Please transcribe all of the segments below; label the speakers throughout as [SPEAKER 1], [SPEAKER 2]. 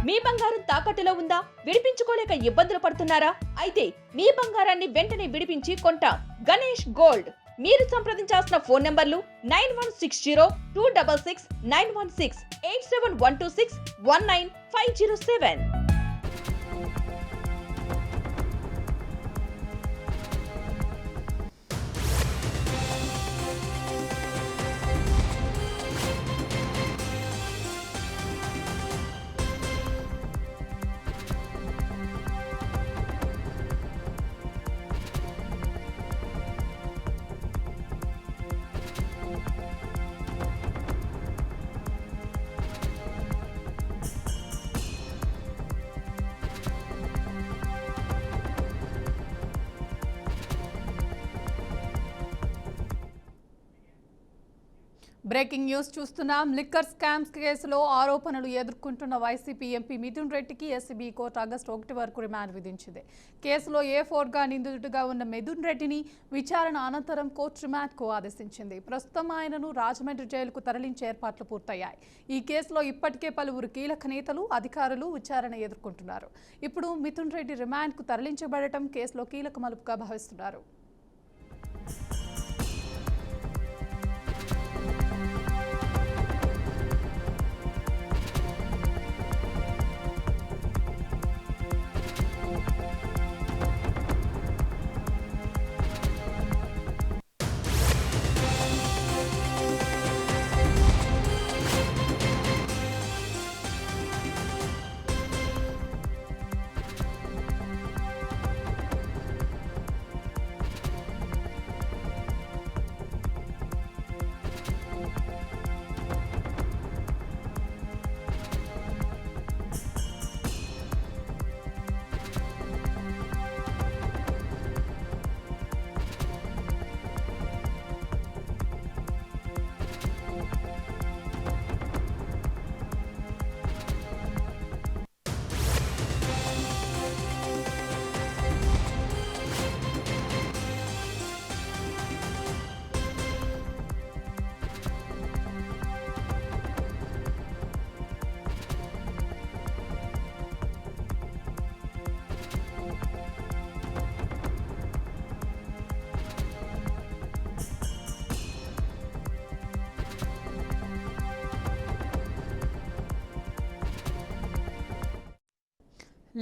[SPEAKER 1] మీ బంగారం తాకట్టులో ఉందా? విడిపించుకోలేక ఇబ్బందులు పడుతున్నారా? అయితే మీ బంగారాన్ని వెంటనే విడిపించి కొంటాం. గణేష్ గోల్డ్. మీరు సంప్రదించాల్సిన ఫోన్ నంబర్లు 9160-266-916, 8712619507.
[SPEAKER 2] బ్రేకింగ్ న్యూస్ చూస్తున్నాం. లిక్కర్ స్కామ్స్ కేసులో ఆరోపణలు ఎదుర్కొంటున్న వైసీపీ ఎంపీ మిథున్ రెడ్డికి ఎస్సీబీ కోర్టు ఆగస్టు 1 వరకు రిమాండ్ విధించింది. కేసులో A4గా నిందితుడిగా ఉన్న మిథున్ రెడ్డిని విచారణ అనంతరం కోర్టు రిమాండ్కు ఆదేశించింది. ప్రస్తుతం ఆయనను రాజమండ్రి జైలుకు తరలించే ఏర్పాట్లు పూర్తయ్యాయి. ఈ కేసులో ఇప్పటికే పలువురు కీలక నేతలు, అధికారులు విచారణ ఎదుర్కొంటున్నారు. ఇప్పుడు మిథున్ రెడ్డి రిమాండ్కు తరలించబడటం కేసులో కీలక మలుపుగా భావిస్తున్నారు.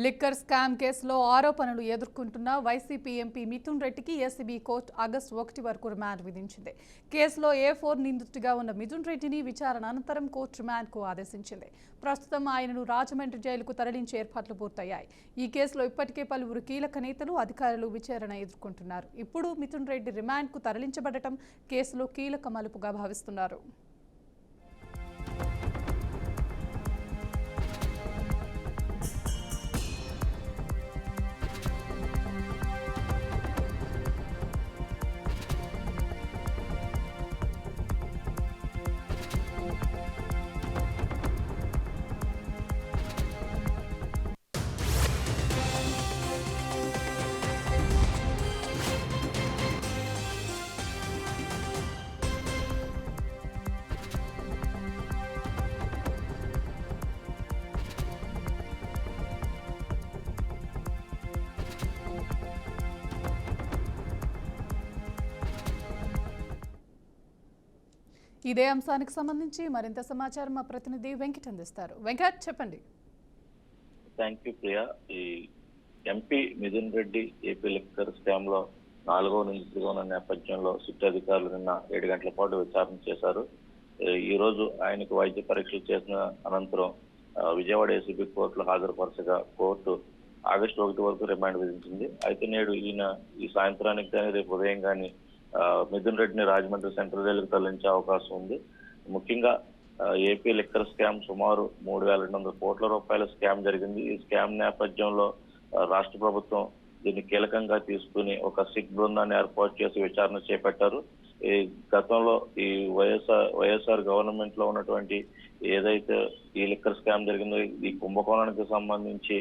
[SPEAKER 2] లిక్కర్ స్కామ్ కేసులో ఆరోపణలు ఎదుర్కొంటున్న వైసీపీ ఎంపీ మిథున్ రెడ్డికి ఎస్సీబీ కోర్టు ఆగస్టు 1 వరకు రిమాండ్ విధించింది. కేసులో A4 నిందితుడిగా ఉన్న మిథున్ రెడ్డిని విచారణ అనంతరం కోర్టు రిమాండ్కు ఆదేశించింది. ప్రస్తుతం ఆయనను రాజమండ్రి జైలుకు తరలించే ఏర్పాట్లు పూర్తయ్యాయి. ఈ కేసులో ఇప్పటికే పలువురు కీలక నేతలు, అధికారులు విచారణ ఎదుర్కొంటున్నారు. ఇప్పుడు మిథున్ రెడ్డి రిమాండ్కు తరలించబడటం కేసులో కీలక మలుపుగా భావిస్తున్నారు. ఇదే అంశానికి సంబంధించి మరింత సమాచారం మా ప్రతినిధి వెంకట్ అందిస్తారు. వెంకట్, చెప్పండి.
[SPEAKER 3] Thank you Priya. ఈ MP Mithun Reddy AP liquor scam లో 4వ నిందితుడిగా ఉన్న నేపథ్యంలో సిట్ అధికారులు నిన్న 7 గంటల పాటు విచారణ చేశారు. ఈ రోజు ఆయనకు వైద్య పరీక్షలు చేసిన అనంతరం విజయవాడ ఏసీబీ కోర్టులో హాజరుపరచగా కోర్టు ఆగస్టు 1 వరకు రిమాండ్ విధించింది. అయితే నేడు ఈయన ఈ సాయంత్రానికి కానీ రేపు ఉదయం కానీ మిథున్ రెడ్డిని రాజమండ్రి సెంట్రల్ జైలుకు తరలించే అవకాశం ఉంది. ముఖ్యంగా ఏపీ లిక్కర్ స్కామ్ సుమారు 3,200 కోట్ల రూపాయల స్కామ్ జరిగింది. ఈ స్కామ్ నేపథ్యంలో రాష్ట్ర ప్రభుత్వం దీన్ని కీలకంగా తీసుకుని ఒక సిట్ బృందాన్ని ఏర్పాటు చేసి విచారణ చేపట్టారు. ఈ గతంలో ఈ వైఎస్ఆర్ గవర్నమెంట్ లో ఉన్నటువంటి ఏదైతే ఈ లిక్కర్ స్కామ్ జరిగిందో ఈ కుంభకోణానికి సంబంధించి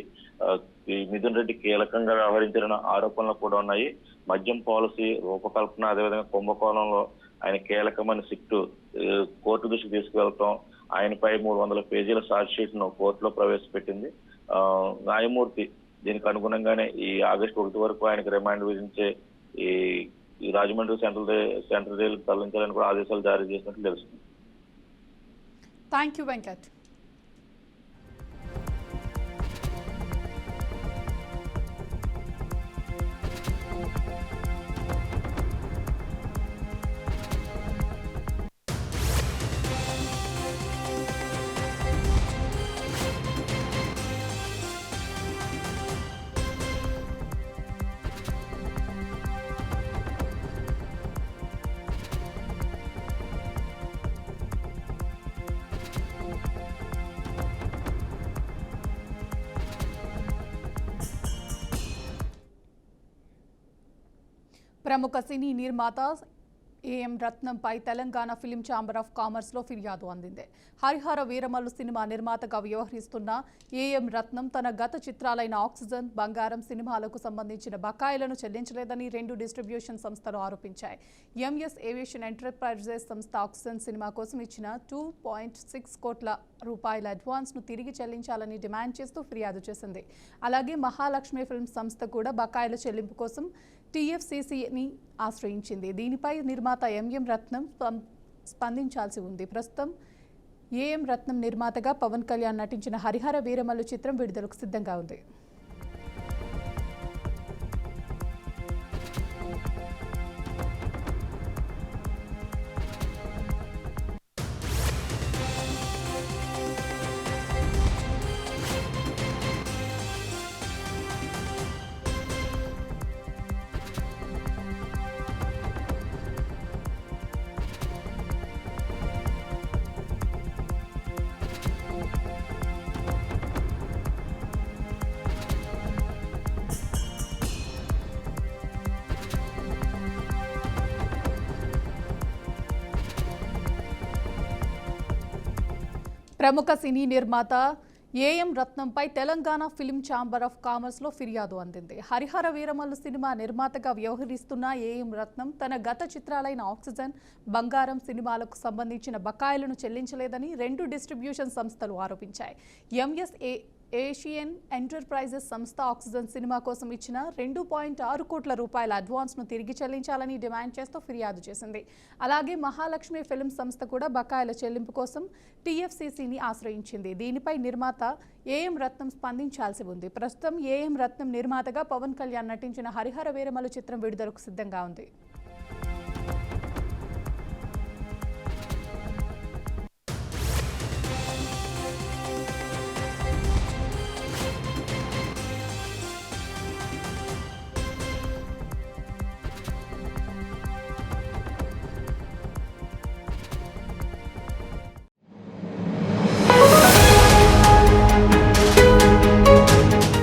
[SPEAKER 3] ఈ మిథున్ రెడ్డి కీలకంగా వ్యవహరించిన ఆరోపణలు కూడా ఉన్నాయి. మద్యం పాలసీ రూపకల్పన, అదేవిధంగా కుంభకోణంలో ఆయన కీలకమైన సిట్టు కోర్టు దృష్టికి తీసుకువెళ్తాం, ఆయనపై 300 పేజీల ఛార్జ్ షీట్ ను కోర్టులో ప్రవేశపెట్టింది. న్యాయమూర్తి దీనికి అనుగుణంగానే ఈ ఆగస్టు 1 వరకు ఆయనకు రిమాండ్ విధించే ఈ రాజమండ్రి సెంట్రల్ జైలుకు తరలించాలని కూడా ఆదేశాలు జారీ చేసినట్లు తెలుస్తుంది.
[SPEAKER 2] Thank you Venkat. ప్రముఖ సినీ నిర్మాత ఏఎం రత్నంపై తెలంగాణ ఫిలిం ఛాంబర్ ఆఫ్ కామర్స్లో ఫిర్యాదు అందింది. హరిహర వీరమల్లు సినిమా నిర్మాతగా వ్యవహరిస్తున్న ఏఎం రత్నం తన గత చిత్రాలైన ఆక్సిజన్, బంగారం సినిమాలకు సంబంధించిన బకాయిలను చెల్లించలేదని 2 డిస్ట్రిబ్యూషన్ సంస్థలు ఆరోపించాయి. ఎంఎస్ ఏవియేషన్ ఎంటర్ప్రైజెస్ సంస్థ ఆక్సిజన్ సినిమా కోసం ఇచ్చిన 2.6 కోట్ల రూపాయల అడ్వాన్స్ను తిరిగి చెల్లించాలని డిమాండ్ చేస్తూ ఫిర్యాదు చేసింది. అలాగే మహాలక్ష్మి ఫిల్మ్స్ సంస్థ కూడా బకాయిల చెల్లింపు కోసం టీఎఫ్సీసీని ఆశ్రయించింది. దీనిపై నిర్మాత ఎంఎం రత్నం స్పందించాల్సి ఉంది. ప్రస్తుతం ఏఎం రత్నం నిర్మాతగా పవన్ కళ్యాణ్ నటించిన హరిహర వీరమల్లు చిత్రం విడుదలకు సిద్ధంగా ఉంది. ప్రముఖ సినీ నిర్మాత ఏఎం రత్నంపై తెలంగాణ ఫిలిం ఛాంబర్ ఆఫ్ కామర్స్లో ఫిర్యాదు అందింది. హరిహర వీరమల్లు సినిమా నిర్మాతగా వ్యవహరిస్తున్న ఏఎం రత్నం తన గత చిత్రాలైన ఆక్సిజన్, బంగారం సినిమాలకు సంబంధించిన బకాయిలను చెల్లించలేదని 2 డిస్ట్రిబ్యూషన్ సంస్థలు ఆరోపించాయి. ఎంఎస్ ఏషియన్ ఎంటర్ప్రైజెస్ సంస్థ ఆక్సిజన్ సినిమా కోసం ఇచ్చిన 2.6 కోట్ల రూపాయల అడ్వాన్స్ను తిరిగి చెల్లించాలని డిమాండ్ చేస్తూ ఫిర్యాదు చేసింది. అలాగే మహాలక్ష్మి ఫిల్మ్ సంస్థ కూడా బకాయిల చెల్లింపు కోసం టీఎఫ్సీసీని ఆశ్రయించింది. దీనిపై నిర్మాత ఏఎం రత్నం స్పందించాల్సి ఉంది. ప్రస్తుతం ఏఎం రత్నం నిర్మాతగా పవన్ కళ్యాణ్ నటించిన హరిహర వీరమల్లు చిత్రం విడుదలకు సిద్ధంగా ఉంది.